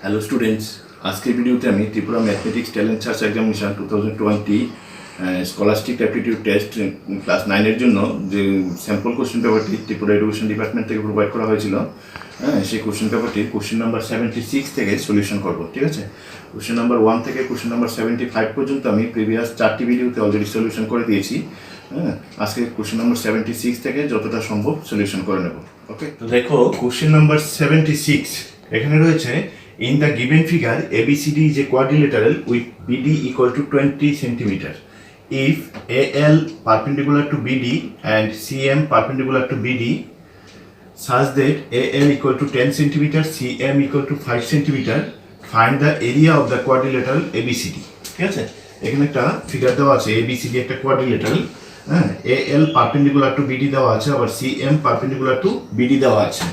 Hello students, আজকের ভিডিওতে আমি Tripura mathematics talent search examination 2020 scholastic aptitude test class 9-এর জন্য যে স্যাম্পল কোশ্চেন পেপারটি ত্রিপুরা এডুকেশন ডিপার্টমেন্ট থেকে প্রোভাইড করা হয়েছিল, সেই কোশ্চেন পেপারটি কোশ্চেন নাম্বার 76 থেকে সলিউশন করব। ঠিক আছে, কোশ্চেন নাম্বার 1 থেকে কোশ্চেন নাম্বার 75 পর্যন্ত আমি প্রিভিয়াস 4টি ভিডিওতে অলরেডি সলিউশন করে দিয়েছি। আজকে কোশ্চেন নাম্বার 76 থেকে যতটা সম্ভব সলিউশন করে নেব। ওকে, তো দেখো কোশ্চেন নাম্বার 76 এখানে রয়েছে, in the given figure ABCD is a quadrilateral with BD equal to 20 centimeter. If AL perpendicular to BD and CM perpendicular to BD such that AL equal to 10 centimeter, CM equal to 5 centimeter, find the area of the quadrilateral ABCD. ঠিক আছে, এখানে একটা figure দেওয়া আছে, ABCD একটা quadrilateral, AL perpendicular to BD দেওয়া আছে, আবার CM পারপেন্ডিকুলার টু BD দেওয়া আছে।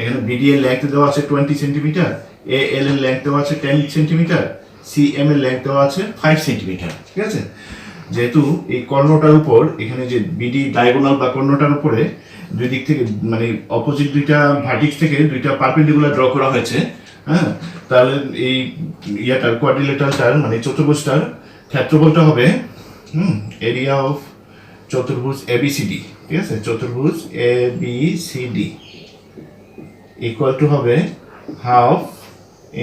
এখানে BD এর লেংথ দেওয়া আছে 20 সেন্টিমিটার, AL এর লেংথ দেওয়া আছে 10 সেন্টিমিটার, CM এর লেংথ দেওয়া আছে 5 সেন্টিমিটার। ঠিক আছে, যেহেতু এই কর্ণটার উপর এখানে যে BD ডায়াগোনাল বা কর্ণটার উপরে দুই দিক থেকে মানে অপোজিট দুইটা ভার্টিক্স থেকে দুইটা পারপেন্ডিকুলার ড্র করা হয়েছে, তাহলে এই ইয়াটার কোয়াড্রিলেটারালটার মানে চতুর্ভুজটার ক্ষেত্রফলটা হবে এরিয়া অফ চতুর্ভুজ ABCD। ঠিক আছে, চতুর্ভুজ ABCD ইকুয়াল টু হবে হাফ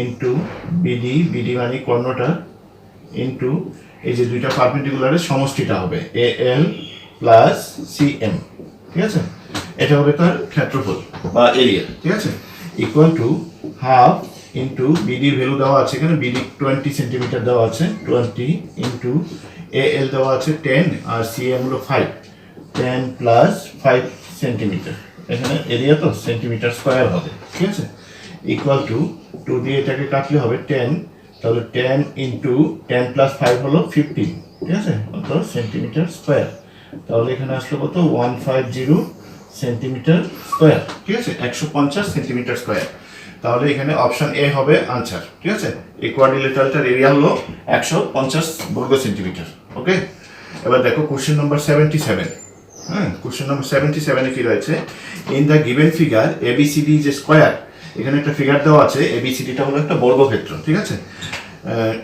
ইন্টু BD মানে কর্ণটা ইন্টু এই যে দুইটা পারপেন্ডিকুলারের সমষ্টিটা হবে AL প্লাস CM। ঠিক আছে, এটা হবে তার ক্ষেত্রফল বা এরিয়া। ঠিক আছে, equal to half into BD value দেওয়া আছে, এখানে BD 20 সেন্টিমিটার দেওয়া আছে, 20 ইন্টু AL দেওয়া আছে 10 আর CM হলো 5, 10 প্লাস 5 সেন্টিমিটার, এখানে এরিয়া তো সেন্টিমিটার স্কোয়ার হবে। ঠিক আছে, ইকুয়াল টু 2 দিয়ে এটাকে কাটলে হবে 10, তাহলে 10 ইন্টু 10 প্লাস 5 হলো 15। ঠিক আছে, অত সেন্টিমিটার স্কোয়ার, তাহলে এখানে আসলে কত 150 সেন্টিমিটার স্কোয়ার। ঠিক আছে, 150 সেন্টিমিটার স্কোয়ার, তাহলে এখানে অপশন এ হবে আনসার। ঠিক আছে, এই কোয়াড্রিলেটারালটার এরিয়া হলো 150 বর্গ সেন্টিমিটার। ওকে, এবার দেখো কোশ্চেন নাম্বার 77। কোশ্চেন নাম্বার 77 কি রয়েছে, in the given figure ABCD is a square. এখানে একটা ফিগার দেওয়া আছে, ABCDটা হলো একটা বর্গক্ষেত্র। ঠিক আছে,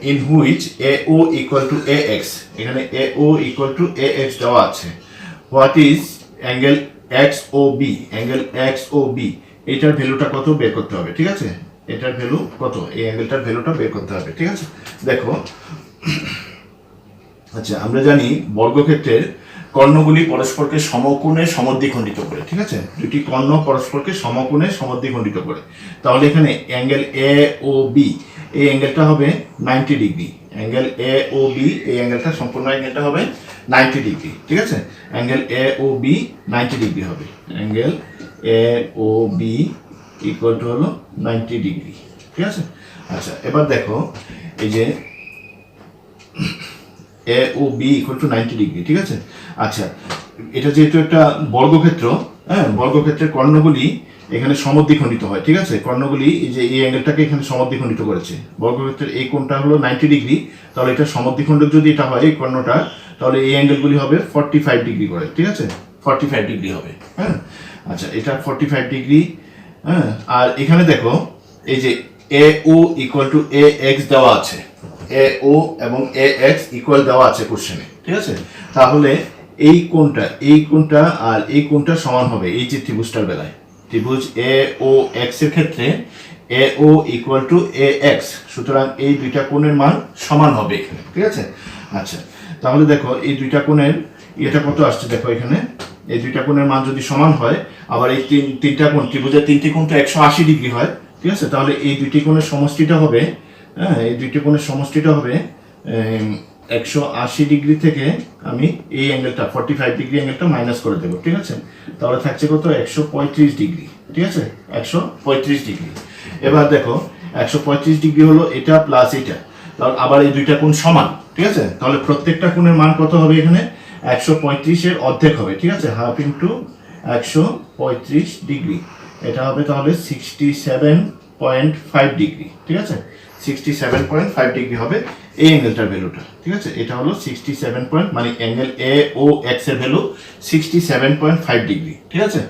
in which AO equal to AX, এখানে AO ইকুয়াল টু AX দেওয়া আছে। What is angle XOB, angle XOB এটার ভ্যালুটা কত বের করতে হবে। ঠিক আছে, এটার ভ্যালু কত, এই অ্যাঙ্গেলটার ভ্যালুটা বের করতে হবে। ঠিক আছে, দেখো আচ্ছা, আমরা জানি বর্গক্ষেত্রের কর্ণগুলি পরস্পরকে সমকোণে সমদ্বিখণ্ডিত করে। ঠিক আছে, দুটি কর্ণ পরস্পরকে সমকোণে সমদ্বিখণ্ডিত করে, তাহলে এখানে অ্যাঙ্গেল AOB এই অ্যাঙ্গেলটা হবে 90 ডিগ্রি। অ্যাঙ্গেল AOB এই অ্যাঙ্গেলটা সম্পূর্ণ অ্যাঙ্গেলটা হবে 90 ডিগ্রি। ঠিক আছে, অ্যাঙ্গেল AOB 90 ডিগ্রি হবে, অ্যাঙ্গেল AOB ইকুয়াল টু হলো 90 ডিগ্রি। ঠিক আছে, আচ্ছা এবার দেখো এই যে AOB ইকুয়াল টু 90 ডিগ্রি। ঠিক আছে, আচ্ছা এটা যেহেতু একটা বর্গক্ষেত্র, বর্গক্ষেত্রের কর্ণগুলি এখানে সমদ্বিখণ্ডিত হয়। ঠিক আছে, কর্ণগুলি এই যে এই অ্যাঙ্গেলটাকে এখানে সমদ্বিখণ্ডিত করেছে, বর্গক্ষেত্রের এই কোণটা হলো 90 ডিগ্রি, তাহলে এটা সমদ্বিখণ্ডক যদি এটা হয় এই কর্ণটা, তাহলে এই অ্যাঙ্গেলগুলি হবে 45 ডিগ্রি করে। ঠিক আছে, 45 ডিগ্রি হবে। আচ্ছা এটা 45 ডিগ্রি। আর এখানে দেখো এই যে AO ইকুয়াল টু AX দেওয়া আছে, AO এবং AX ইকুয়াল দেওয়া আছে কোশ্চেনে। ঠিক আছে, তাহলে এই কোণটা আর এই কোণটা সমান হবে এই যে ত্রিভুজটার বেলায়, ত্রিভুজ AOX এর ক্ষেত্রে AO ইকুয়াল টু AX, সুতরাং এই দুইটা কোণের মান সমান হবে এখানে। ঠিক আছে, আচ্ছা তাহলে দেখো এই দুইটা কোণের এটা কত আসছে, দেখো এখানে এই দুইটা কোণের মান যদি সমান হয়, আবার এই তিনটা কোণ ত্রিভুজের তিনটি কোণ তো 180 ডিগ্রি হয়। ঠিক আছে, তাহলে এই দুইটি কোণের সমষ্টিটা হবে, এই দুইটি কোণের সমষ্টিটা হবে 180 ডিগ্রি থেকে আমি এই অ্যাঙ্গেলটা 45 ডিগ্রি অ্যাঙ্গেলটা মাইনাস করে দেবো। ঠিক আছে, তাহলে থাকছে কত 135 ডিগ্রি। ঠিক আছে, 135 ডিগ্রি। এবার দেখো 135 ডিগ্রি হলো এটা প্লাস এটা, তাহলে আবার এই দুইটা কোণ সমান। ঠিক আছে, তাহলে প্রত্যেকটা কোণের মান কত হবে, এখানে 135 এর অর্ধেক হবে। ঠিক আছে, হাফ ইন্টু 135 ডিগ্রি, এটা হবে তাহলে 67.5 ডিগ্রি। ঠিক আছে, 67.5 ডিগ্রি হবে এই অ্যাঙ্গেলটার ভ্যালুটা, ঠিক আছে? এটা হলো 67 পয়েন্ট, মানে অ্যাঙ্গেল এ ও এক্স এর ভ্যালু 67.5 ডিগ্রি, ঠিক আছে?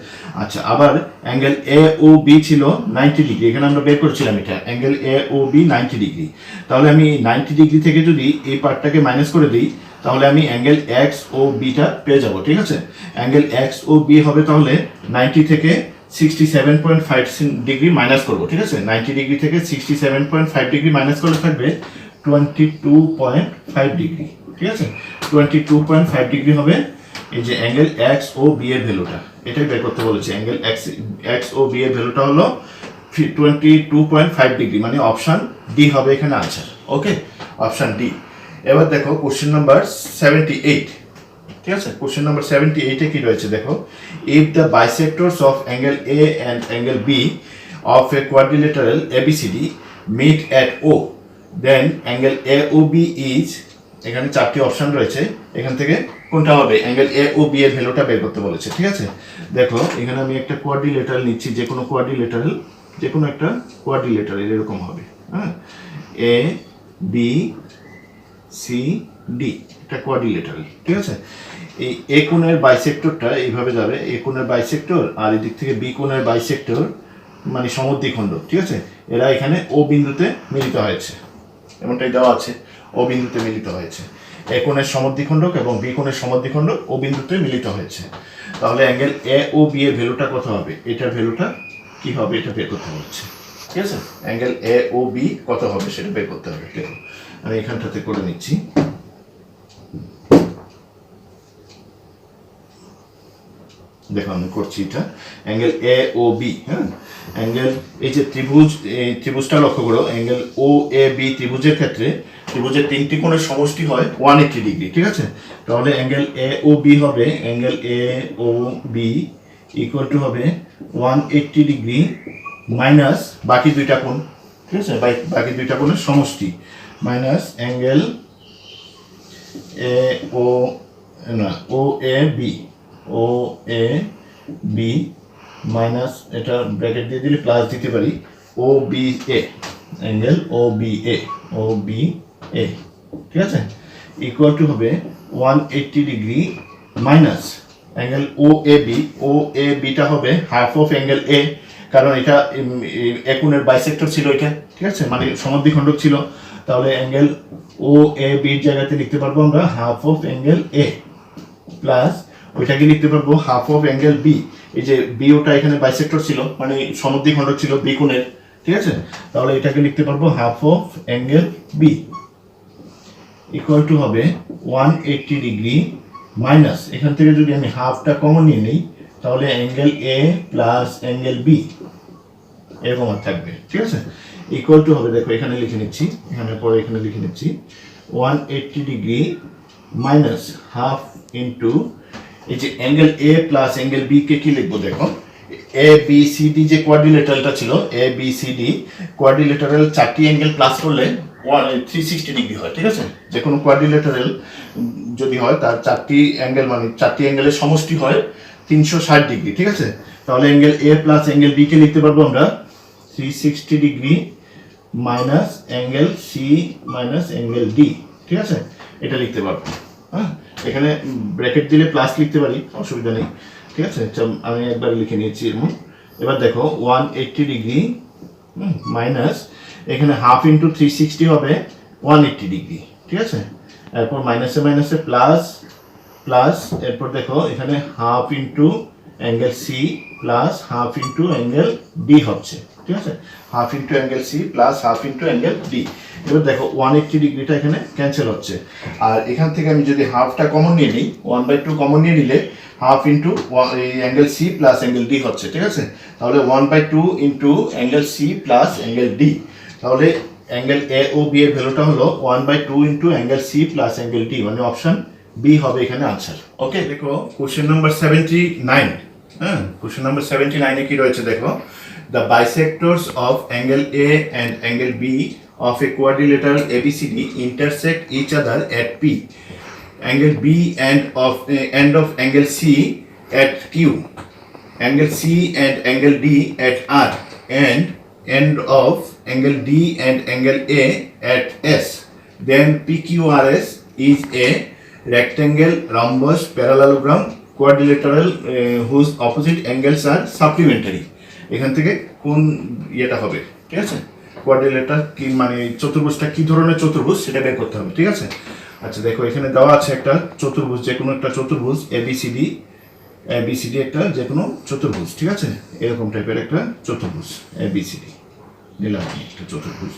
আচ্ছা, আবার অ্যাঙ্গেল এ ও বি ছিল 90 ডিগ্রি, এখানে আমরা বের করছিলাম এটা angle A O B 90 degree. তাহলে আমি 90 ডিগ্রি থেকে যদি এই পার্টটাকে মাইনাস করে দিই, তাহলে আমি অ্যাঙ্গেল এক্স ও বিটা পেয়ে যাব, ঠিক আছে? অ্যাঙ্গেল এক্স ও বি হবে তাহলে 90 থেকে 67.5 ডিগ্রি মাইনাস করবো, ঠিক আছে? 90 ডিগ্রি থেকে 67.5 ডিগ্রি মাইনাস করলে থাকবে 22.5 ডিগ্রি, ঠিক আছে? 22.5 ডিগ্রি হবে এই যে অ্যাঙ্গেল এক্স ও বি এর ভ্যালুটা, এটাই বের করতে বলেছে। অ্যাঙ্গেল এক্স ও বি এর ভ্যালুটা হলো 22.5 ডিগ্রি, মানে অপশন ডি হবে এখানে আনসার। Okay, option D. এবার দেখো কোশ্চেন নাম্বার 78, ঠিক আছে? কোশ্চেন নাম্বার 78 এ কি রয়েছে দেখো, if the bisectors of angle A and angle B of a quadrilateral ABCD meet at O, then angle A O B is, এখানে চারটি অপশন রয়েছে, এখান থেকে কোনটা হবে? অ্যাঙ্গেল এ ও বি এর ভ্যালুটা বের করতে বলেছে, ঠিক আছে? দেখো এখানে আমি একটা কোয়াড্রিলেটারাল নিচ্ছি, যে কোনো কোয়াড্রিলেটারাল, যে কোনো একটা কোয়াড্রিলেটারাল এরকম হবে, হ্যাঁ? এ বি সি ডি, এটা কোয়াড্রিলেটারাল, ঠিক আছে? এই এ কোণের বাইসেক্টরটা এইভাবে যাবে, এ কোণের বাইসেক্টর আর এদিক থেকে বি কোণের বাইসেক্টর, মানে সমদ্বিখণ্ড, ঠিক আছে? এরা এখানে ও বিন্দুতে মিলিত হয়েছে, এমনটাই দেওয়া আছে, ও বিন্দুতে মিলিত হয়েছে। এ কোণের সমদ্বিখণ্ডক এবং বি কোণের সমদ্বিখণ্ডক ও বিন্দুতে মিলিত হয়েছে। তাহলে অ্যাঙ্গেল এ ও বি এর ভ্যালুটা কত হবে? এটার ভ্যালুটা কি হবে এটা বের করতে হচ্ছে, ঠিক আছে? অ্যাঙ্গেল এ ও বি কত হবে সেটা বের করতে হবে। দেখো আমি এখানটাতে করে নিচ্ছি, দেখো আমি করছি এটা অ্যাঙ্গেল এ ও বি, হ্যাঁ? অ্যাঙ্গেল এই যে ত্রিভুজ, এই ত্রিভুজটা লক্ষ্য করো, অ্যাঙ্গেল ও এ বি ত্রিভুজের ক্ষেত্রে ত্রিভুজের তিনটি কোণের সমষ্টি হয় 180 ডিগ্রি, ঠিক আছে? তাহলে অ্যাঙ্গেল এ ও বি হবে, angle A O B equal to হবে 180 ডিগ্রি মাইনাস বাকি দুইটা কোণ, ঠিক আছে? বাকি দুইটা কোণের সমষ্টি, মাইনাস অ্যাঙ্গেল এ ও, না, ও A B, O A B minus, এটা ব্র্যাকেট দিয়ে দিলে প্লাস দিতে পারি, ও B A, angle O B A, O B A, ঠিক আছে? ইকুয়াল টু হবে 180 degree minus angle O A B, O A beta হবে হাফ অফ অ্যাঙ্গেল এ, কারণ এটা এ কোণের বাইসেক্টর ছিল এটা, ঠিক আছে? মানে সমদ্বিখণ্ডক ছিল। তাহলে অ্যাঙ্গেল ও এ বির জায়গাতে লিখতে পারবো আমরা half of angle A, plus ওইটাকে লিখতে পারবো হাফ অফ অ্যাঙ্গেল বি। এই যে বি ওটা এখানে বাইসেক্টর ছিল, মানে সমদ্বিখণ্ডক ছিল বি কোণের, ঠিক আছে? তাহলে এটাকে লিখতে পারবো half of angle B equal to হবে 180 ডিগ্রি মাইনাস, এখান থেকে যদি আমি হাফটা কমন নিয়ে নিই তাহলে angle A plus angle B এরকম থাকবে, ঠিক আছে? ইকুয়াল টু হবে, দেখো এখানে লিখে নিচ্ছি, এখানে পরে এখানে লিখে নিচ্ছি 180 ডিগ্রি মাইনাস হাফ ইন্টু এই যে angle A plus angle B কে কি লিখবো? দেখো এ বি সি ডি যে কোয়াড্রিলেটারালটা ছিল, A B C D quadrilateral চারটি অ্যাঙ্গেল প্লাস করলে 360 ডিগ্রি হয়, ঠিক আছে? যে কোনো কোয়াড্রিলেটারাল যদি হয় তার চারটি অ্যাঙ্গেল, মানে চারটি অ্যাঙ্গেলের সমষ্টি হয় 360 ডিগ্রি, ঠিক আছে? তাহলে angle A plus angle B কে লিখতে পারবো আমরা 360 degree minus angle C minus angle D, ঠিক আছে? এটা লিখতে পারবো, হ্যাঁ? এখানে ব্র্যাকেট দিলে প্লাস লিখতে পারি, অসুবিধা নেই, ঠিক আছে? আমি একবার লিখে নিয়েছি এর মধ্যে। এবার দেখো 180 ডিগ্রি মাইনাস এখানে হাফ ইন্টু 360 হবে 180 ডিগ্রি, ঠিক আছে? এরপর মাইনাসে মাইনাসে প্লাস, প্লাস এরপর দেখো এখানে half into angle C plus half into angle D হচ্ছে, ঠিক আছে? Half into angle C plus half into angle D. এবার দেখো 180 ডিগ্রিটা এখানে ক্যান্সেল হচ্ছে, আর এখান থেকে আমি যদি হাফটা কমন নিয়ে নিই, 1/2 কমন নিয়ে নিলে half into angle C plus angle D হচ্ছে, ঠিক আছে? তাহলে 1/2 into angle C plus angle D, তাহলে অ্যাঙ্গেল এ ও বি এর ভ্যালুটা হলো 1/2 into angle C plus angle D, মানে অপশন বি হবে এখানে আনসার। ওকে, দেখো কোশ্চেন নাম্বার 79, হ্যাঁ? কোশ্চেন নাম্বার 79 এ কি রয়েছে দেখো, the bisectors of angle A and angle B of a quadrilateral ABCD intersect each other at P, angle B end of angle C at Q, angle C and angle D at R, and end of angle D and angle A at S. Then PQRS is a rectangle, rhombus, parallelogram, quadrilateral whose opposite angles are supplementary. এখান থেকে কোন ইয়েটা হবে, ঠিক আছে? কোয়াড্রিলেটার কি মানে চতুর্ভুজটা কি ধরনের চতুর্ভুজ সেটা বের করতে হবে, ঠিক আছে? আচ্ছা দেখো এখানে দেওয়া আছে একটা চতুর্ভুজ, যে কোনো একটা চতুর্ভুজ ABCD একটা যে কোনো চতুর্ভুজ, ঠিক আছে? এরকম টাইপের একটা চতুর্ভুজ ABCD নিলাম একটা চতুর্ভুজ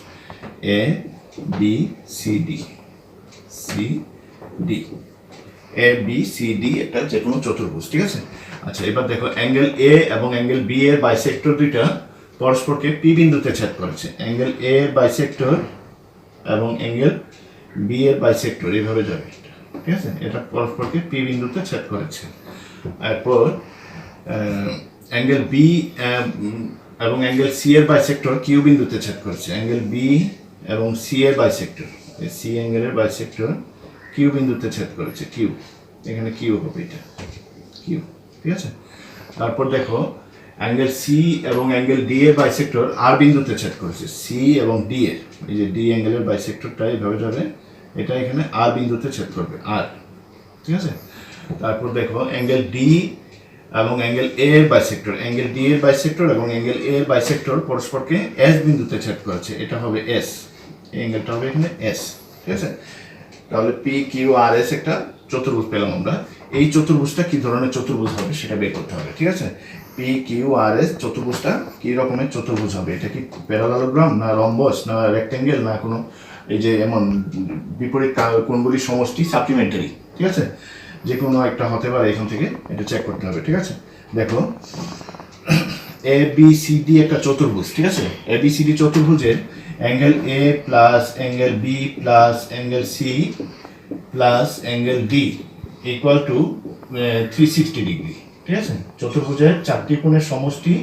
ABCD একটা যে কোনো চতুর্ভুজ, ঠিক আছে? আচ্ছা এবার দেখো অ্যাঙ্গেল এ এবং অ্যাঙ্গেল বি এর বাইসেক্টর দুইটা পরস্পরকে পি বিন্দুতে ছেদ করেছে। অ্যাঙ্গেল এ এর বাইসেক্টর এবং অ্যাঙ্গেল বি এর বাইসেক্টর এইভাবে যাবে, ঠিক আছে? এটা পরস্পরকে পি বিন্দুতে ছেদ করেছে। এরপর অ্যাঙ্গেল বি এবং অ্যাঙ্গেল সি এর বাইসেক্টর কিউ বিন্দুতে ছেদ করেছে। অ্যাঙ্গেল বি এবং সি এর বাইসেক্টর, সি অ্যাঙ্গেলের বাইসেক্টর কিউ বিন্দুতে ছেদ করেছে, কিউ, এখানে কিউ হবে, এটা কিউ, ঠিক আছে? তারপর দেখো অ্যাঙ্গেল সি এবং অ্যাঙ্গেল ডি এর বাইসেক্টর আর বিন্দুতে ছেদ করেছে। সি এবং ডি এর, এই যে ডি অ্যাঙ্গেলের বাইসেক্টরটা এইভাবে যাবে, এটা এখানে আর বিন্দুতে ছেদ করবে, আর, ঠিক আছে? তারপর দেখো অ্যাঙ্গেল ডি এবং অ্যাঙ্গেল এ এর বাইসেক্টর, অ্যাঙ্গেল ডি এর বাইসেক্টর এবং অ্যাঙ্গেল এ এর বাইসেক্টর পরস্পরকে এস বিন্দুতে ছেদ করেছে, এটা হবে এস, এই অ্যাঙ্গেলটা হবে এখানে এস, ঠিক আছে? তাহলে পি কিউ আর এস একটা চতুর্ভুজ পেলাম আমরা। এই চতুর্ভুজটা কি ধরনের চতুর্ভুজ হবে সেটা বের করতে হবে, ঠিক আছে? পি কিউ আর এস চতুর্ভুজটা কি রকমের চতুর্ভুজ হবে? এটা কি প্যারালালোগ্রাম না রম্বস না রেক্ট্যাঙ্গেল না কোনো এই যে এমন বিপরীত কোণগুলির সমষ্টি সাপ্লিমেন্টারি, ঠিক আছে? যে কোনো একটা হতে পারে, এখান থেকে এটা চেক করতে হবে, ঠিক আছে? দেখো ABCD একটা চতুর্ভুজ, ঠিক আছে? ABCD চতুর্ভুজের angle A plus angle B plus angle C plus angle D equal to 360 degree, ঠিক আছে? চতুর্ভুজের চারটি কোণের সমষ্টি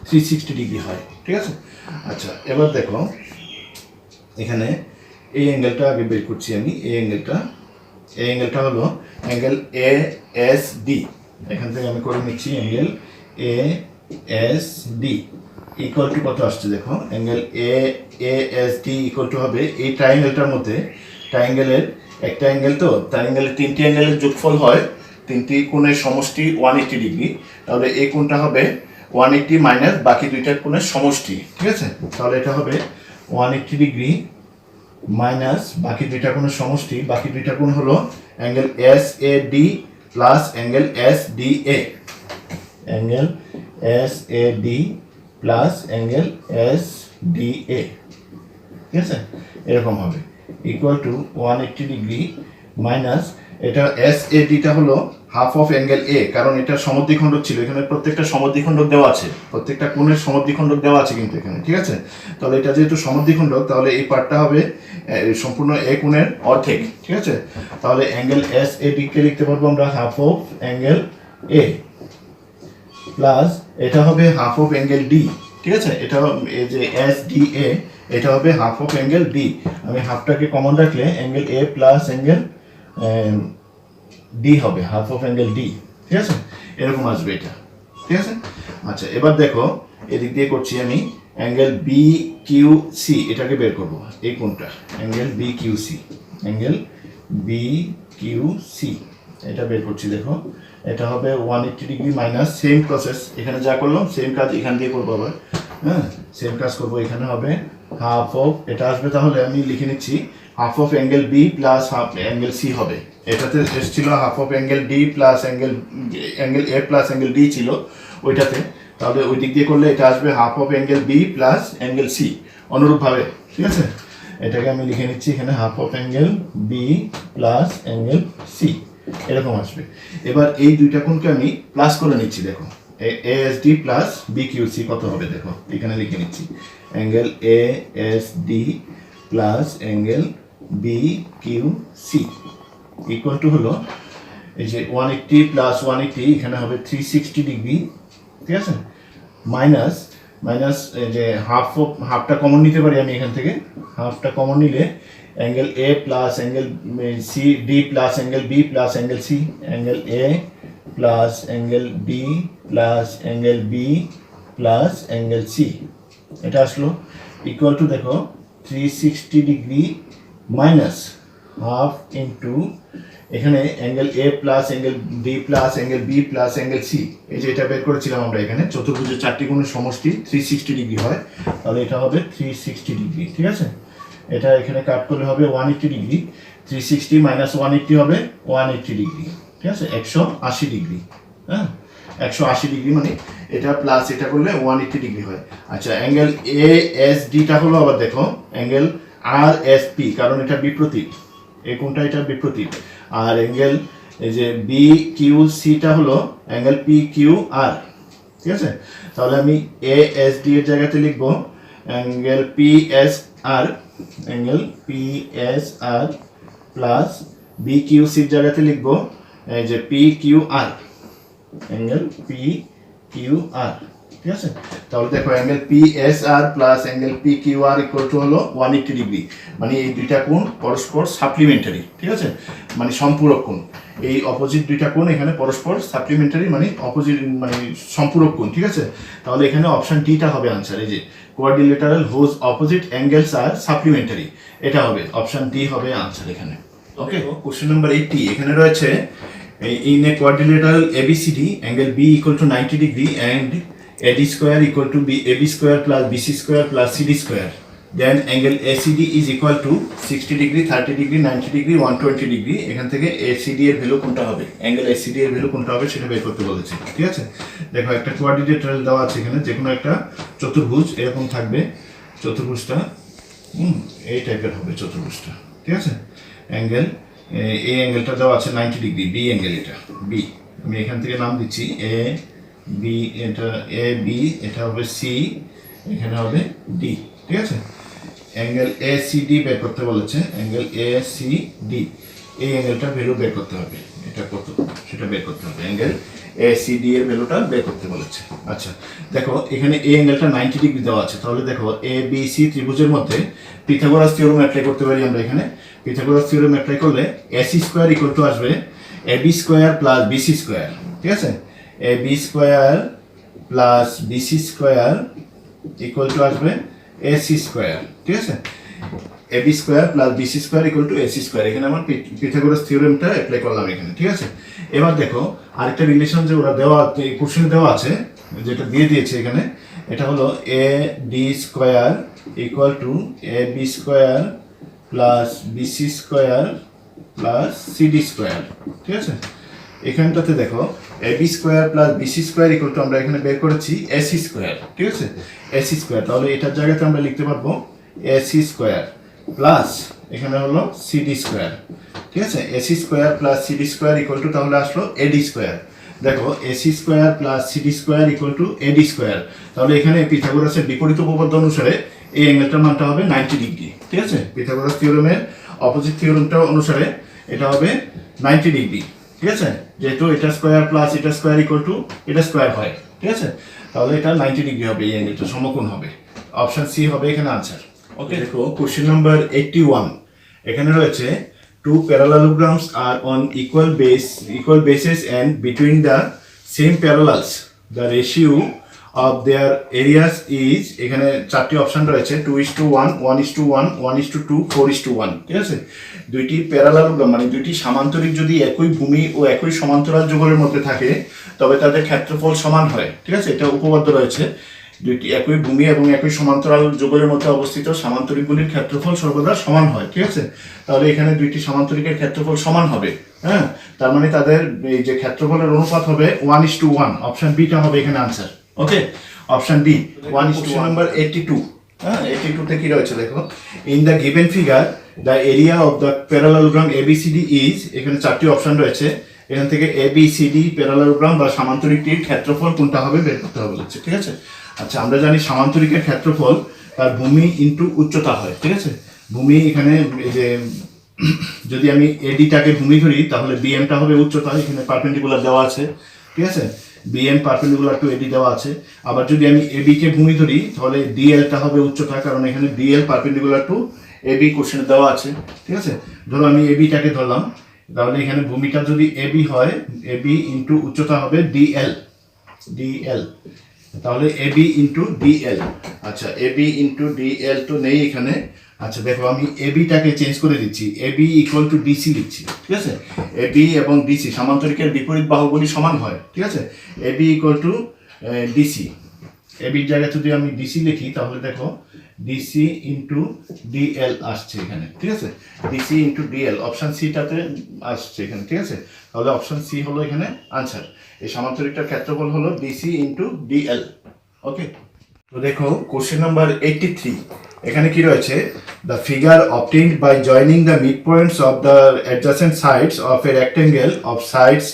360 ডিগ্রি হয়, ঠিক আছে? আচ্ছা এবার দেখো এখানে এই অ্যাঙ্গেলটা আগে বের করছি আমি। এই অ্যাঙ্গেলটা হলো অ্যাঙ্গেল ASD, এখান থেকে আমি করে নিচ্ছি অ্যাঙ্গেল ASD ইকুয়াল টু কত আসছে দেখো, অ্যাঙ্গেল ASD ইকুয়াল টু হবে এই ট্রায়াঙ্গেলটার মধ্যে, ট্রায়াঙ্গেলের একটা অ্যাঙ্গেল, তো ট্রায়াঙ্গেলের তিনটি অ্যাঙ্গেলের যোগফল হয়, তিনটি কোণের সমষ্টি 180 ডিগ্রি, তাহলে এই কোণটা হবে 180 মাইনাস বাকি দুইটার কোণের সমষ্টি, ঠিক আছে? তাহলে এটা হবে 180 ডিগ্রি মাইনাস বাকি দুইটা কোণের সমষ্টি, বাকি দুইটা কোণ হলো angle SAD plus angle SDA, angle SAD plus angle SDA, ঠিক আছে? এরকম হবে ইকুয়াল টু 180 ডিগ্রি মাইনাস এটা SADটা হলো হাফ অফ অ্যাঙ্গেল এ, কারণ এটা সমদ্বিখণ্ডক ছিল, এখানে প্রত্যেকটা সমদ্বিখণ্ডক দেওয়া আছে, প্রত্যেকটা কোণের সমদ্বিখণ্ডক দেওয়া আছে কিন্তু এখানে, ঠিক আছে? তাহলে এটা যেহেতু সমদ্বিখণ্ডক তাহলে এই পার্টটা হবে সম্পূর্ণ এ কোণের অর্ধেক, ঠিক আছে? তাহলে অ্যাঙ্গেল SAD কে লিখতে পারবো আমরা half of angle A plus এটা হবে হাফ অফ অ্যাঙ্গেল ডি, ঠিক আছে? এটা এই যে SDA এটা হবে হাফ অফ অ্যাঙ্গেল ডি, আমি হাফটাকে কমন রাখলে angle A plus angle D হবে হাফ অফ অ্যাঙ্গেল ডি, ঠিক আছে? এরকম আসবে এটা, ঠিক আছে? আচ্ছা এবার দেখো এদিক দিয়ে করছি আমি অ্যাঙ্গেল BQC, এটাকে বের করব, এই কোণটা অ্যাঙ্গেল BQC, অ্যাঙ্গেল BQC এটা বের করছি। দেখো এটা হবে 180 ডিগ্রি মাইনাস সেম প্রসেস, এখানে যা করলাম সেম কাজ এখান দিয়ে করবো আবার, হ্যাঁ সেম কাজ করবো। এখানে হবে হাফ অফ, এটা আসবে তাহলে আমি লিখে নিচ্ছি half of angle B plus half angle C হবে, এটাতে এসেছিল half of angle D plus angle A plus angle D ছিল ওইটাতে, তাহলে ওই দিক দিয়ে করলে এটা আসবে half of angle B plus angle C অনুরূপভাবে, ঠিক আছে? এটাকে আমি লিখে নিচ্ছি এখানে half of angle B plus angle C, এরকম আসবে। এবার এই দুইটা কোণকে আমি প্লাস করে নিচ্ছি, দেখো ASD প্লাস BQC কত হবে দেখো, এখানে লিখে নিচ্ছি angle ASD plus angle BQC equal to হলো এই যে 180 প্লাস 180 এখানে হবে 360 ডিগ্রি, ঠিক আছে? মাইনাস যে হাফটা কমন নিতে পারি আমি এখান থেকে, হাফটা কমন নিলে angle A plus angle CD plus angle B plus angle C, angle A plus angle D plus angle B plus angle C, এটা আসলো ইকুয়াল টু দেখো 360 ডিগ্রি মাইনাস হাফ ইন্টু এখানে angle A plus angle D plus angle B plus angle C, এই যে এটা বের করেছিলাম আমরা এখানে চতুর্ভুজের চারটি কোণের সমষ্টি 360 ডিগ্রি হয়, তাহলে এটা হবে 360 ডিগ্রি। ঠিক আছে, এটা এখানে কাট করলে হবে 180 ডিগ্রি, 360 মাইনাস 180 হবে 180 ডিগ্রি। ঠিক আছে, 180 ডিগ্রি। হ্যাঁ, 180 ডিগ্রি মানে এটা প্লাস এটা করলে 180 ডিগ্রি হয়। আচ্ছা, অ্যাঙ্গেল এ এস ডিটা হলো আবার দেখো অ্যাঙ্গেল আর এস পি, কারণ এটা বিপরীত, এই কোণটা এটা বিপরীত। আর অ্যাঙ্গেল এই যে বি কিউ সিটা হলো অ্যাঙ্গেল পি কিউ আর। ঠিক আছে, তাহলে আমি এ এস ডি এর জায়গাতে লিখবো angle P S R, angle P S R plus B Q সির জায়গাতে লিখবো এই যে P Q R, angle P Q R. ঠিক আছে, তাহলে দেখো angle P S R plus angle P Q R equal to হলো 180 ডিগ্রি, মানে এই দুইটা কোণ পরস্পর সাপ্লিমেন্টারি। ঠিক আছে, মানে সম্পূরক কোণ, এই অপোজিট দুইটা কোণ এখানে পরস্পর সাপ্লিমেন্টারি মানে অপোজিট মানে সম্পূরক কোণ। ঠিক আছে, তাহলে এখানে অপশন ডিটা হবে আনসার, এই যে কোয়াড্রিলেটারাল হোজ অপোজিট অ্যাঙ্গেলস আর সাপ্লিমেন্টারি, এটা হবে অপশন ডি হবে আনসার এখানে। ওকে, কোশ্চেন নাম্বার 80 এখানে রয়েছে in a quadrilateral ABCD angle B equal to 90 degree and AD square equal to AB square plus BC square plus CD square, then angle ACD is equal to 60 degree 30 degree 90 degree 120 degree। এখান থেকে ACD এর value কোনটা হবে, angle ACD এর value কোনটা হবে সেটা বের করতে বলেছে। ঠিক আছে, দেখো একটা কোয়াড্রিলেটারাল দেওয়া আছে এখানে, যে কোনো একটা চতুর্ভুজ এরকম থাকবে, চতুর্ভুজটা এই টাইপের হবে চতুর্ভুজটা। ঠিক আছে, অ্যাঙ্গেল এই অ্যাঙ্গেলটা দেওয়া আছে 90 ডিগ্রি, বি অ্যাঙ্গেল, এটা বি, আমি এখান থেকে নাম দিচ্ছি এ বি, এটা এ বি, এটা হবে সি, এখানে হবে ডি। ঠিক আছে, অ্যাঙ্গেল এ সি ডি বের করতে বলেছে, অ্যাঙ্গেল এ সি ডি, এই অ্যাঙ্গেলটা ভ্যালু বের করতে হবে, এটা কত সেটা বের করতে হবে, অ্যাঙ্গেল এ সি ডি এর ভ্যালুটা বের করতে বলেছে। আচ্ছা দেখো এখানে এই অ্যাঙ্গেলটা 90 ডিগ্রি দেওয়া আছে, তাহলে দেখো এ বি সি ত্রিভুজের মধ্যে পিথাগোরাস থিওরেম অ্যাপ্লাই করতে পারি আমরা এখানে। পিথাগোরাস থিওরেম অ্যাপ্লাই করলে এসি স্কোয়ার ইকুয়াল টু আসবে A B square plus BC square. ঠিক আছে, A B square plus BC square equal to আসবে এসি স্কোয়ার। ঠিক আছে, A B square plus BC square equal to AC square, এখানে আমার Pythagoras থিওরেমটা apply করলাম এখানে। ঠিক আছে, এবার দেখো আরেকটা রিলেশন যে ওরা দেওয়া কোশ্চেনে দেওয়া আছে, যেটা দিয়ে দিয়েছে এখানে, এটা হলো A D square equal to A B square plus BC square plus CD square. ঠিক আছে, এখানটাতে দেখো A B square plus BC square equal to আমরা এখানে বের করেছি এসি স্কোয়ার। ঠিক আছে, এসি স্কোয়ার, তাহলে এটার জায়গাতে আমরা লিখতে পারবো এসি স্কোয়ার প্লাস এখানে হলো সিডি স্কোয়ার। ঠিক আছে, AC square plus CD square equal two তাহলে আসলো এডি স্কোয়ার। দেখো AC square plus CD square equal two এডি স্কোয়ার, তাহলে এখানে পিথাগোরাসের বিপরীত উপপাদ্য অনুসারে এই অ্যাঙ্গেলটার মানটা হবে 90 ডিগ্রি। ঠিক আছে, পিথাগোরাস থিওরেমের অপোজিট থিওরেমটা অনুসারে এটা হবে 90 ডিগ্রি। ঠিক আছে, যেহেতু এটা স্কোয়ার প্লাস এটা স্কোয়ার ইকুয়াল টু এটা স্কোয়ার হয়। ঠিক আছে, তাহলে এটা 90 ডিগ্রি হবে, এই অ্যাঙ্গেলটা সমকোণ হবে, অপশন সি হবে এখানে আনসার। ওকে, দেখো কোশ্চেন নাম্বার 81 এখানে রয়েছে two parallelograms are on equal bases and between the same parallels the ratio of their areas is, এখানে চারটি অপশন রয়েছে 2:1 1:1 1:2 4:1। ঠিক আছে, দুইটি প্যারালালোগ্রাম মানে দুইটি সামান্তরিক যদি একই ভূমি ও একই সমান্তরাল যুগলের মধ্যে থাকে তবে তাদের ক্ষেত্রফল সমান হয়। ঠিক আছে, এটা উপপাদ্য রয়েছে, দুইটি একই ভূমি এবং একই সমান্তরাল যুগলের মধ্যে অবস্থিত সামান্তরিকগুলির ক্ষেত্রফল সর্বদা সমান হয়। ঠিক আছে, তাহলে এখানে দুইটি সামান্তরিকের ক্ষেত্রফল সমান হবে। হ্যাঁ, তার মানে তাদের এই যে ক্ষেত্রফলের অনুপাত হবে 1:1, অপশন বিটা হবে এখানে answer. Okay, option B 1:1। Number 82, হ্যাঁ 82 তে কি রয়েছে দেখো, in the given figure the area of the parallelogram ABCD is, এখানে চারটি অপশন রয়েছে, এখান থেকে এবিসিডি প্যারালালোগ্রাম বা সামান্তরিকটির ক্ষেত্রফল কোনটা হবে বের করতে হবে বলেছে। ঠিক আছে, আচ্ছা আমরা জানি সামান্তরিকের ক্ষেত্রফল তার ভূমি ইন্টু উচ্চতা হয়। ঠিক আছে, ভূমি এখানে এই যে যদি আমি এডিটাকে ভূমি ধরি তাহলে বিএমটা হবে উচ্চতা, এখানে পারপেন্ডিকুলার দেওয়া আছে। ঠিক আছে, বিএম পারপেন্ডিকুলার টু এডি দেওয়া আছে। আবার যদি আমি এবি কে ভূমি ধরি তাহলে ডিএলটা হবে উচ্চতা, কারণ এখানে ডিএল পারপেন্ডিকুলার টু এবি কোশ্চেনে দেওয়া আছে। ঠিক আছে, ধরো আমি এবিটাকে ধরলাম, তাহলে এখানে ভূমিটা যদি এবি হয়, এবি ইন্টু উচ্চতা হবে ডিএল, ডিএল, তাহলে এবি ইন্টু ডিএল। আচ্ছা এবি ইন্টু ডিএল তো নেই এখানে, আচ্ছা দেখো, আমি এবিটাকে চেঞ্জ করে দিচ্ছি, এবি ইকুয়াল টু ডিসি লিখছি, ঠিক আছে। এবি এবং ডিসি সমান্তরিকের বিপরীত বাহুগুলি সমান হয়, ঠিক আছে। এবি ইকুয়াল টু ডিসি, এবির জায়গায় যদি আমি ডিসি লিখি তাহলে দেখো ডিসি ইন্টু ডিএল আসছে এখানে, ঠিক আছে। ডিসি ইন্টু ডিএল অপশান সিটাতে আসছে এখানে, ঠিক আছে। তাহলে অপশান সি হলো এখানে আনসার। এই সমান্তরিকটার ক্ষেত্রফল হলো ডিসি ইন্টু ডিএল। ওকে, তো দেখো কোশ্চেন নাম্বার 83, এখানে কি রয়েছে, the figure obtained by joining the midpoints of the adjacent sides of a rectangle of sides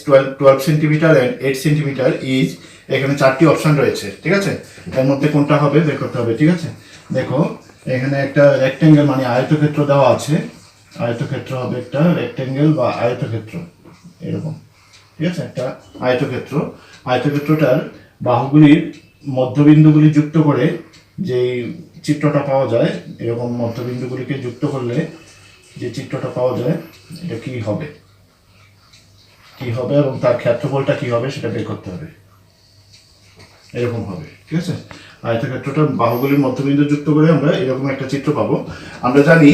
12 centimeter and 8 centimeter is, এখানে 4টি অপশন রয়েছে, ঠিক আছে। এর মধ্যে কোনটা হবে বের করতে হবে, ঠিক আছে। দেখো এখানে একটা রেক্টেঙ্গেল মানে আয়তক্ষেত্র দেওয়া আছে, আয়তক্ষেত্র হবে একটা রেক্টেঙ্গেল বা আয়তক্ষেত্র এরকম, ঠিক আছে। একটা আয়তক্ষেত্র, আয়তক্ষেত্রটার বাহুগুলির মধ্যবিন্দুগুলি যুক্ত করে যে চিত্রটা পাওয়া যায়, এরকম মধ্যবিন্দুগুলিকে যুক্ত করলে যে চিত্রটা পাওয়া যায় এটা কি হবে, এবং তার ক্ষেত্রফলটা কি হবে সেটা বের করতে হবে, এরকম হবে, ঠিক আছে। আয়তক্ষেত্রটা বাহুগুলির মধ্যবিন্দু যুক্ত করে আমরা এরকম একটা চিত্র পাবো। আমরা জানি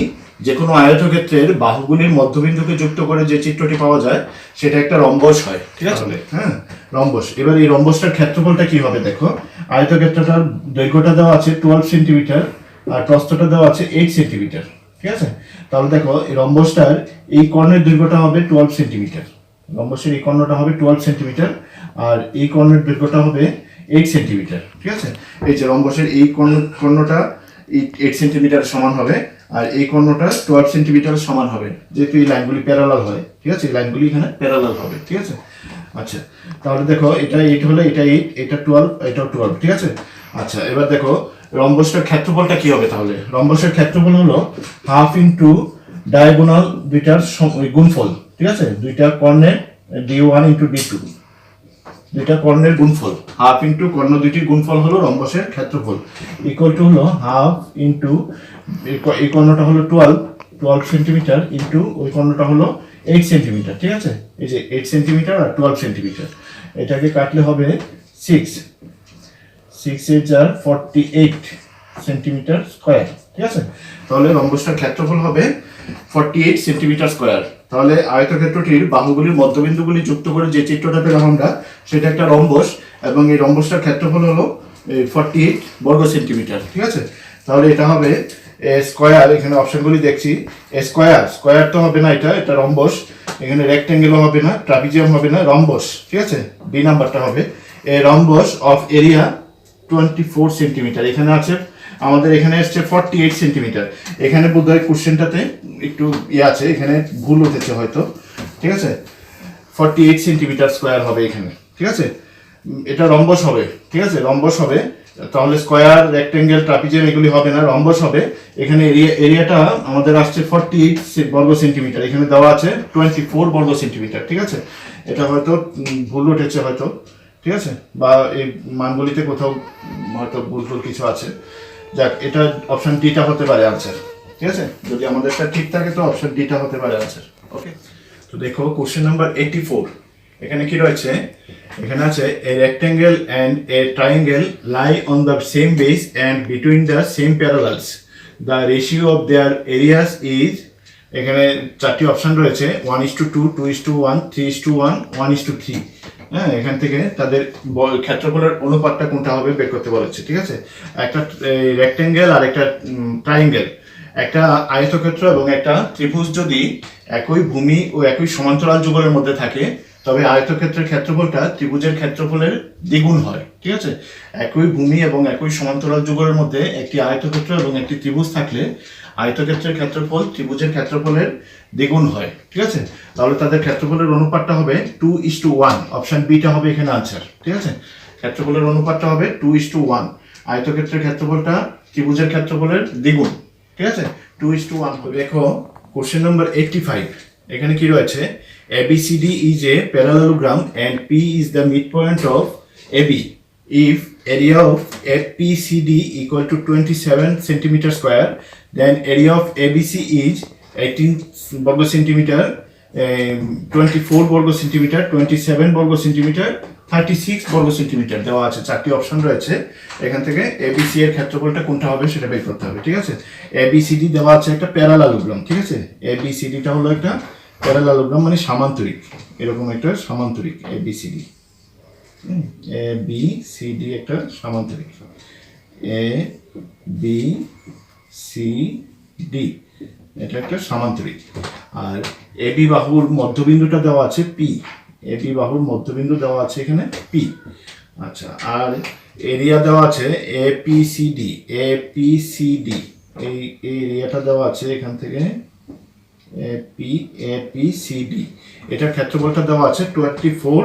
যে কোনো আয়তক্ষেত্রের বাহুগুলির মধ্যবিন্দুকে যুক্ত করে যে চিত্রটি পাওয়া যায় সেটা একটা রম্বস হয়, ঠিক আছে। হ্যাঁ, রম্বস। এবার এই রম্বসটার ক্ষেত্রফলটা কি হবে, দেখো আয়তক্ষেত্রটার দৈর্ঘ্যটা দেওয়া আছে 12 সেন্টিমিটার আর প্রস্থটা দেওয়া আছে 8 সেন্টিমিটার, ঠিক আছে। তাহলে দেখো এই রম্বসটার এই কর্ণের দৈর্ঘ্যটা হবে 12 সেন্টিমিটার, রম্বসের এই কর্ণটা হবে 12 সেন্টিমিটার আর এই কর্ণের দৈর্ঘ্যটা হবে 8 সেন্টিমিটার, ঠিক আছে। এই যে রম্বসের এই কর্ণটা 8 সেন্টিমিটার সমান হবে আর এই কর্ণটা 12 সেন্টিমিটার সমান হবে, যেহেতু এই লাইনগুলি প্যারালাল হয়, ঠিক আছে। এই লাইনগুলি এখানে প্যারালাল হবে, ঠিক আছে। আচ্ছা, তাহলে দেখো এটা 8 হলে এটা 8, এটা 12, এটাও 12, ঠিক আছে। আচ্ছা, এবার দেখো রম্বসটার ক্ষেত্রফলটা কি হবে, তাহলে রম্বসের ক্ষেত্রফল হলো হাফ ইন্টু ডায়াগোনাল দুইটার গুণফল, ঠিক আছে। দুইটা কর্ণের d1 ইন্টু d2, দুইটা কর্ণের গুণফল, হাফ ইন্টু কর্ণ দুইটির গুণফল হলো রম্বসের ক্ষেত্রফল, ইকুয়াল টু হলো হাফ ইন্টু এই কর্ণটা হলো 12 সেন্টিমিটার ইন্টু ওই কর্ণটা হলো 8 সেন্টিমিটার, ঠিক আছে। এই যে 8 সেন্টিমিটার আর 12 সেন্টিমিটার, এটাকে কাটলে হবে 6 48 সেন্টিমিটার স্কোয়ার, ঠিক আছে। তাহলে রম্বসটার ক্ষেত্রফল হবে 48 সেন্টিমিটার স্কোয়ার। তাহলে আয়তক্ষেত্রটির বাহুগুলির মধ্যবিন্দুগুলি যুক্ত করে যে চিত্রটা পেলাম আমরা সেটা একটা রম্বস, এবং এই রম্বসটার ক্ষেত্রফল হলো 48 বর্গ সেন্টিমিটার, ঠিক আছে। তাহলে এটা হবে স্কোয়ার, এখানে অপশনগুলি দেখছি, স্কোয়ার তো হবে না, এটা রম্বস। এখানে রেক্টেঙ্গেলও হবে না, ট্রাপিজিয়াম হবে না, রম্বস, ঠিক আছে। বি নাম্বারটা হবে এ রম্বস অফ এরিয়া 24 সেন্টিমিটার। এখানে আছে আমাদের, এখানে এসছে 48 সেন্টিমিটার। এখানে বোধহয় কোশ্চেনটাতে একটু আছে, এখানে ভুল উঠেছে হয়তো, ঠিক আছে। 48 সেন্টিমিটার স্কোয়ার হবে এখানে, ঠিক আছে। এটা রম্বস হবে, ঠিক আছে, রম্বস হবে। তাহলে স্কোয়ার, রেক্টেঙ্গেল, ট্রাপিজিয়াম এগুলি হবে না, রম্বস হবে। এখানে এরিয়াটা আমাদের আসছে 48 বর্গ সেন্টিমিটার, এখানে দেওয়া আছে 24 বর্গ সেন্টিমিটার, ঠিক আছে। এটা হয়তো ভুল উঠেছে হয়তো, ঠিক আছে, বা এই মানগুলিতে কোথাও হয়তো ভুল কিছু আছে। যাক, এটা অপশন ডিটা হতে পারে আনসার, ঠিক আছে। যদি আমাদেরটা ঠিক থাকে তো অপশন ডিটা হতে পারে আনসার। ওকে, তো দেখো কোশ্চেন নাম্বার 84, এখানে কি রয়েছে, এখানে আছে a rectangle and a triangle lie on the same base and between the same parallels, the ratio of their areas is, এখানে 4টি অপশন রয়েছে, 1:2, 2:1, 3:1, 1:3। হ্যাঁ, এখান থেকে তাদের ক্ষেত্রফলের অনুপাতটা কোনটা হবে বের করতে বলেছে, ঠিক আছে। একটা রেক্টেঙ্গেল আর একটা ট্রায়াঙ্গেল, একটা আয়তক্ষেত্র এবং একটা ত্রিভুজ যদি একই ভূমি ও একই সমান্তরাল যুগলের মধ্যে থাকে তবে আয়তক্ষেত্রের ক্ষেত্রফলটা ত্রিভুজের ক্ষেত্রফলের দ্বিগুণ হয়, ঠিক আছে। একই ভূমি এবং একই সমান্তরাল যুগলের মধ্যে একটি আয়তক্ষেত্র এবং একটি ত্রিভুজ থাকলে আয়তক্ষেত্রের ক্ষেত্রফল ত্রিভুজের ক্ষেত্রফলের দ্বিগুণ হয়, ঠিক আছে। তাহলে তাদের ক্ষেত্রফলের অনুপাতটা হবে 2:1, অপশন বিটা হবে এখানে আনসার, ঠিক আছে। ক্ষেত্রফলের অনুপাতটা হবে 2:1, আয়তক্ষেত্রের ক্ষেত্রফলটা ত্রিভুজের ক্ষেত্রফলের দ্বিগুণ, ঠিক আছে, 2:1 হবে। দেখো কোশ্চেন নাম্বার 85, এখানে কি রয়েছে, ABCD is a parallelogram and P is the midpoint of AB. If area of FPCD equal to 27 centimeter square, then area of ABC is 18 বর্গ সেন্টিমিটার 24 বর্গ সেন্টিমিটার, 27 বর্গ সেন্টিমিটার, 36 বর্গ সেন্টিমিটার দেওয়া আছে। 4টি অপশন রয়েছে, এখান থেকে এবিসি এর ক্ষেত্রফলটা কোনটা হবে সেটা বের করতে হবে, ঠিক আছে। এবিসিডি দেওয়া আছে একটা প্যারালালোগ্রাম, ঠিক আছে। এবিসিডিটা হলো একটা প্যারালালোগ্রাম মানে সামান্তরিক, এরকম একটা সামান্তরিক ABCD. A B C D একটা সামান্তরিক, এ বি সি ডি এটা একটা সামান্তরিক। আর এবি বাহুর মধ্যবিন্দুটা দেওয়া আছে পি, এবি বাহুর মধ্যবিন্দু দেওয়া আছে এখানে পি। আচ্ছা, আর এরিয়া দেওয়া আছে এপিসিডি, এপিসিডি এই এরিয়াটা দেওয়া আছে এখান থেকে এপিসিডি। এটার ক্ষেত্রফলটা দেওয়া আছে 24,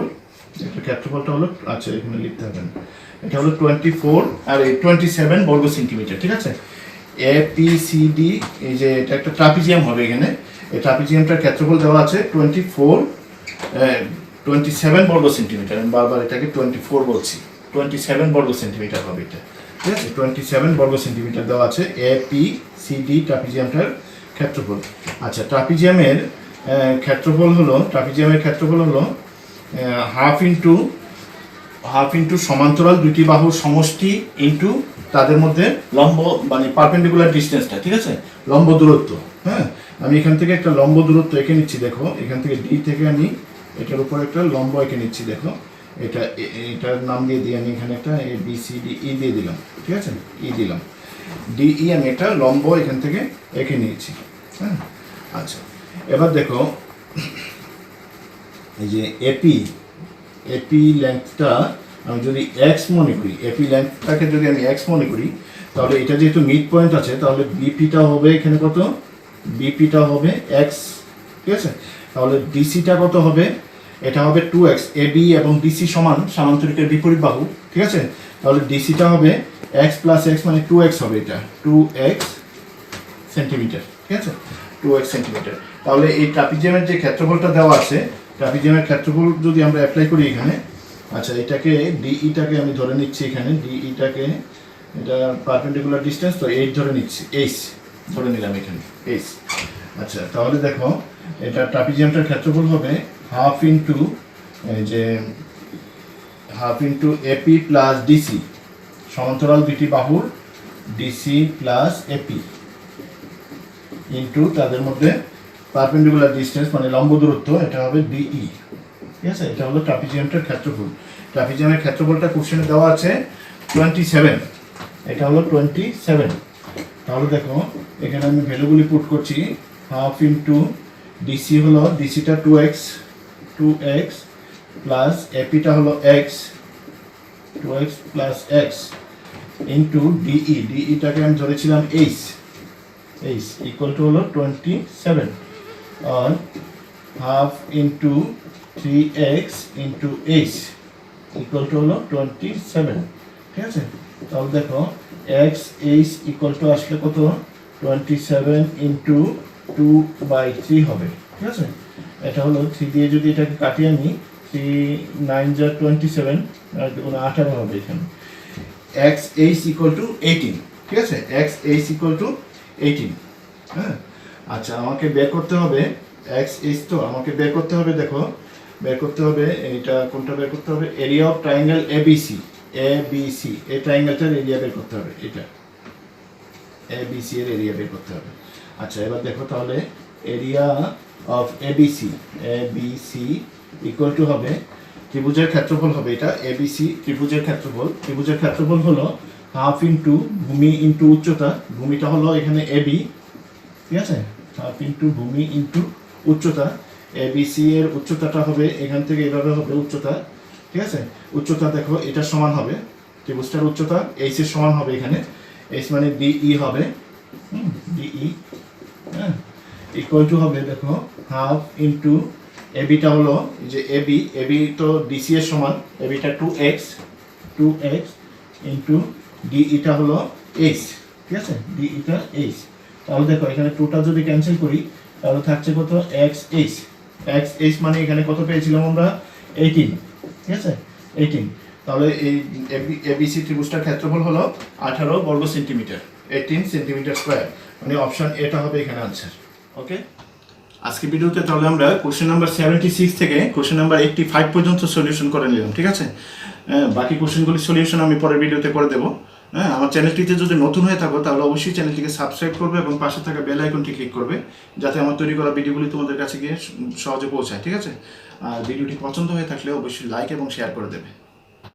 এটা ক্ষেত্রফলটা হলো, আচ্ছা এখানে লিখতে হবে না, এটা হলো 24 আর 27 বর্গ সেন্টিমিটার, ঠিক আছে। এপিসিডি এই যে এটা একটা ট্রাপিজিয়াম হবে এখানে, এই ট্রাপিজিয়ামটার ক্ষেত্রফল দেওয়া আছে 27 বর্গ সেন্টিমিটার। আমি বারবার এটাকে 24 বলছি, 27 বর্গ সেন্টিমিটার হবে এটা, ঠিক আছে। 27 বর্গ সেন্টিমিটার দেওয়া আছে এপিসিডি ট্রাপিজিয়ামটার ক্ষেত্রফল। আচ্ছা, ট্রাপিজিয়ামের ক্ষেত্রফল হলো হাফ ইন্টু সমান্তরাল দুটি বাহুর সমষ্টি ইন্টু তাদের মধ্যে লম্ব মানে পারপেন্ডিকুলার ডিস্টেন্সটা, ঠিক আছে, লম্ব দূরত্ব। হ্যাঁ, আমি এখান থেকে একটা লম্ব দূরত্ব এঁকে নিচ্ছি, দেখো এখান থেকে ডি থেকে আমি এটার উপর একটা লম্ব এঁকে নিচ্ছি, দেখো এটার নাম দিয়ে দিই আমি এখানে একটা A B C D E দিয়ে দিলাম, ঠিক আছে, ই দিলাম, ডিই আমি একটা লম্ব এখান থেকে এঁকে নিয়েছি। হ্যাঁ, আচ্ছা এবার দেখো এই যে এপি লেন্থটা আমি যদি এক্স মনে করি, এপি লেন্থটাকে যদি আমি এক্স মনে করি, তাহলে এটা যেহেতু মিড পয়েন্ট আছে, তাহলে বিপিটা হবে এখানে কত, বিপিটা হবে এক্স, ঠিক আছে। তাহলে ডিসিটা কত হবে, এটা হবে 2x, এবি এবং ডিসি সমান, সামান্তরিকের বিপরীত বাহু, ঠিক আছে। তাহলে ডিসিটা হবে x প্লাস এক্স মানে 2x হবে, এটা 2x সেন্টিমিটার, ঠিক আছে, 2x সেন্টিমিটার। তাহলে এই ট্রাপিজিয়ামের যে ক্ষেত্রফলটা দেওয়া আছে, ট্রাপিজিয়ামের ক্ষেত্রফল যদি আমরা অ্যাপ্লাই করি এখানে, আচ্ছা এটাকে ডিইটাকে আমি ধরে নিচ্ছি এখানে, ডিইটাকে এটা পারপেন্ডিকুলার ডিস্টেন্স তো 8 ধরে নিচ্ছি, এইচ ধরে নিলাম এখানে, এইচ। আচ্ছা তাহলে দেখো এটা ট্রাপিজিয়ামটার ক্ষেত্রফল হবে half into AP plus DC, সমান্তরাল দুটি বাহুর ডিসি প্লাস এপি ইন্টু তাদের মধ্যে পারপেন্ডিকুলার ডিস্টেন্স মানে লম্ব দূরত্ব, এটা হবে ডিই, ঠিক আছে। এটা হলো ট্রাপিজিয়ামটার ক্ষেত্রফল। ট্রাপিজিয়ামের ক্ষেত্রফলটা কোশ্চেনে দেওয়া আছে 27, এটা হলো 27। তাহলে দেখো এখানে আমি ভ্যালুগুলি পুট করছি, হাফ ইন্টু ডিসি হলো, ডিসিটা 2x প্লাস এপিটা হলো x, 2x plus x into ডিইটাকে আমি ধরেছিলাম এইচ ইকুয়াল টু হলো 27 আর half into 3x into H equal to হলো 27, ঠিক আছে। তাহলে দেখো এক্স এইচ ইকুয়াল টু আসলে কত, 27 ইন্টু 2/3 হবে, ঠিক আছে। এটা হলো 3 দিয়ে যদি এটাকে কাটিয়ে আনি, 3 9 যা 27 আর 18 হবে এখানে। এক্স এইচ ইকুয়াল টু 18, ঠিক আছে, এক্স এইচ ইকুয়াল টু 18। হ্যাঁ, আচ্ছা আমাকে বের করতে হবে এক্স এইচ, তো আমাকে বের করতে হবে, দেখো বের করতে হবে এটা কোনটা বের করতে হবে, এরিয়া অফ ট্রায়াঙ্গেল এবিসি, এই ট্রায়াঙ্গেলটার এরিয়া বের করতে হবে, এটা এবিসি এর এরিয়া বের করতে হবে। আচ্ছা এবার দেখো তাহলে area of ABC equal to হবে, ত্রিভুজের ক্ষেত্রফল হবে এটা, এবিসি ত্রিভুজের ক্ষেত্রফল হলো হাফ ইন্টু ভূমি ইন্টু উচ্চতা, ভূমিটা হলো এখানে এবি, ঠিক আছে, হাফ ইন্টু ভূমি ইন্টু উচ্চতা। এবিসি এর উচ্চতাটা হবে এখান থেকে এভাবে হবে উচ্চতা, ঠিক আছে। উচ্চতা দেখো এটার সমান হবে, ত্রিভুজটার উচ্চতা এইচ এর সমান হবে, এখানে এইচ মানে ডিই হবে, ডিই, হ্যাঁ, ইকুয়াল টু হবে দেখো হাফ ইন্টু এবিটা হলো যে এবি তো ডিসি এর সমান, এবিটা 2x ইন্টু ডিইটা হলো এইচ, ঠিক আছে, ডিইটা এইচ। তাহলে দেখো এখানে 2টা যদি ক্যান্সেল করি তাহলে থাকছে কত, এক্স এইচ মানে এখানে কত পেয়েছিলাম আমরা, 18, ঠিক আছে, 18। তাহলে এই এবিসি ত্রিভুজটার ক্ষেত্রফল হলো 18 বর্গ সেন্টিমিটার, 18 সেন্টিমিটার স্কোয়ার, মানে অপশন এটা হবে এখানে আনসার। ওকে। আজকে ভিডিওতে তাহলে আমরা কোশ্চেন নাম্বার 76 থেকে কোশ্চেন নাম্বার 85 পর্যন্ত সলিউশন করে নিলাম, ঠিক আছে। বাকি কোশ্চেনগুলি সলিউশন আমি পরের ভিডিওতে করে দেবো। হ্যাঁ, আমার চ্যানেলটিতে যদি নতুন হয়ে থাকো তাহলে অবশ্যই চ্যানেলটিকে সাবস্ক্রাইব করবে এবং পাশে থাকা বেল আইকনটি ক্লিক করবে, যাতে আমার তৈরি করা ভিডিওগুলি তোমাদের কাছে গিয়ে সহজে পৌঁছায়, ঠিক আছে। আর ভিডিওটি পছন্দ হয়ে থাকলে অবশ্যই লাইক এবং শেয়ার করে দেবে।